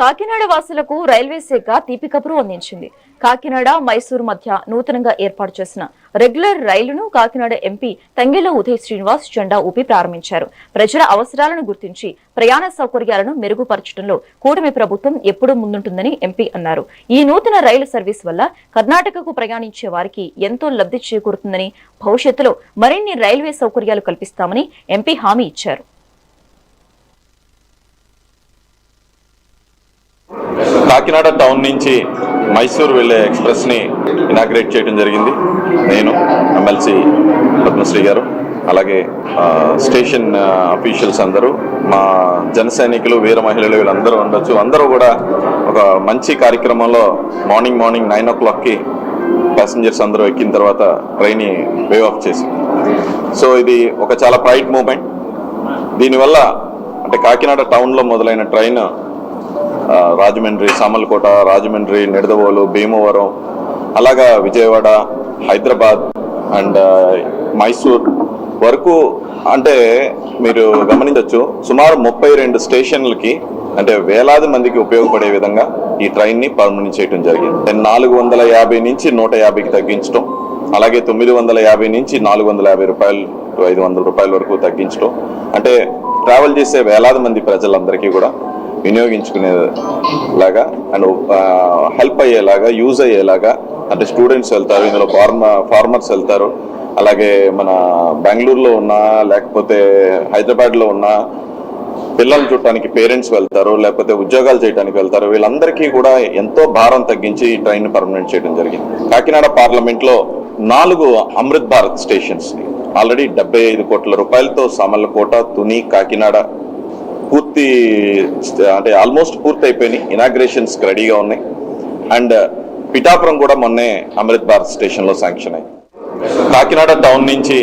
కాకినాడ వాసులకు రైల్వే శాఖ తీపి కబురు అందించింది. కాకినాడ మైసూరు మధ్య నూతనంగా ఏర్పాటు చేసిన రెగ్యులర్ రైలును కాకినాడ ఎంపీ తంగెళ్ల ఉదయ్ శ్రీనివాస్ జెండా ఊపి ప్రారంభించారు. ప్రజల అవసరాలను గుర్తించి ప్రయాణ సౌకర్యాలను మెరుగుపరచడంలో కూటమి ప్రభుత్వం ఎప్పుడూ ముందుంటుందని ఎంపీ అన్నారు. ఈ నూతన రైలు సర్వీస్ వల్ల కర్ణాటకకు ప్రయాణించే వారికి ఎంతో లబ్ధి చేకూరుతుందని, భవిష్యత్తులో మరిన్ని రైల్వే సౌకర్యాలు కల్పిస్తామని ఎంపీ హామీ ఇచ్చారు. కాకినాడ టౌన్ నుంచి మైసూరు వెళ్లే ఎక్స్ప్రెస్ ని ఇనాగ్రేట్ చేయడం జరిగింది. నేను ఎమ్మెల్సీ పద్మశ్రీ గారు, అలాగే స్టేషన్ అఫీషియల్స్ అందరూ, మా జన సైనికులు, వీర మహిళలు వీళ్ళందరూ ఉండొచ్చు. అందరూ కూడా ఒక మంచి కార్యక్రమంలో మార్నింగ్ 9 o'clockకి ప్యాసింజర్స్ అందరూ ఎక్కిన తర్వాత ట్రైన్ వేవ్ ఆఫ్ చేసి, సో ఇది ఒక చాలా ప్రైడ్ మూమెంట్. దీనివల్ల అంటే కాకినాడ టౌన్లో మొదలైన ట్రైన్ రాజమండ్రి, సామర్లకోట, రాజమండ్రి, నిడదవోలు, భీమవరం, అలాగా విజయవాడ, హైదరాబాద్ అండ్ మైసూర్ వరకు, అంటే మీరు గమనించవచ్చు సుమారు 32 స్టేషన్లకి, అంటే వేలాది మందికి ఉపయోగపడే విధంగా ఈ ట్రైన్ని పర్మనెంట్ చేయడం జరిగింది. 450 నుంచి 150కి తగ్గించడం, అలాగే 950 నుంచి 450 రూపాయలు, 500 రూపాయల వరకు తగ్గించడం, అంటే ట్రావెల్ చేసే వేలాది మంది ప్రజలందరికీ కూడా వినియోగించుకునేలాగా అండ్ హెల్ప్ అయ్యేలాగా, యూజ్ అయ్యేలాగా, అంటే స్టూడెంట్స్ వెళ్తారు, ఇందులో ఫార్మర్స్ వెళ్తారు, అలాగే మన బెంగళూరులో ఉన్న, లేకపోతే హైదరాబాద్లో ఉన్న పిల్లలు చూడటానికి పేరెంట్స్ వెళ్తారు, లేకపోతే ఉద్యోగాలు చేయడానికి వెళ్తారు. వీళ్ళందరికీ కూడా ఎంతో భారం తగ్గించి ఈ ట్రైన్ పర్మనెంట్ చేయడం జరిగింది. కాకినాడ పార్లమెంట్లో 4 అమృత్ భారత్ స్టేషన్స్ ఆల్రెడీ 75 కోట్ల రూపాయలతో సామర్లకోట, తుని, కాకినాడ పూర్తి, అంటే ఆల్మోస్ట్ పూర్తి అయిపోయినాయి. ఇనాగ్రేషన్స్ రెడీగా ఉన్నాయి. అండ్ పిఠాపురం కూడా మొన్నే అమృత్ భారత్ స్టేషన్లో శాంక్షన్ అయ్యి. కాకినాడ టౌన్ నుంచి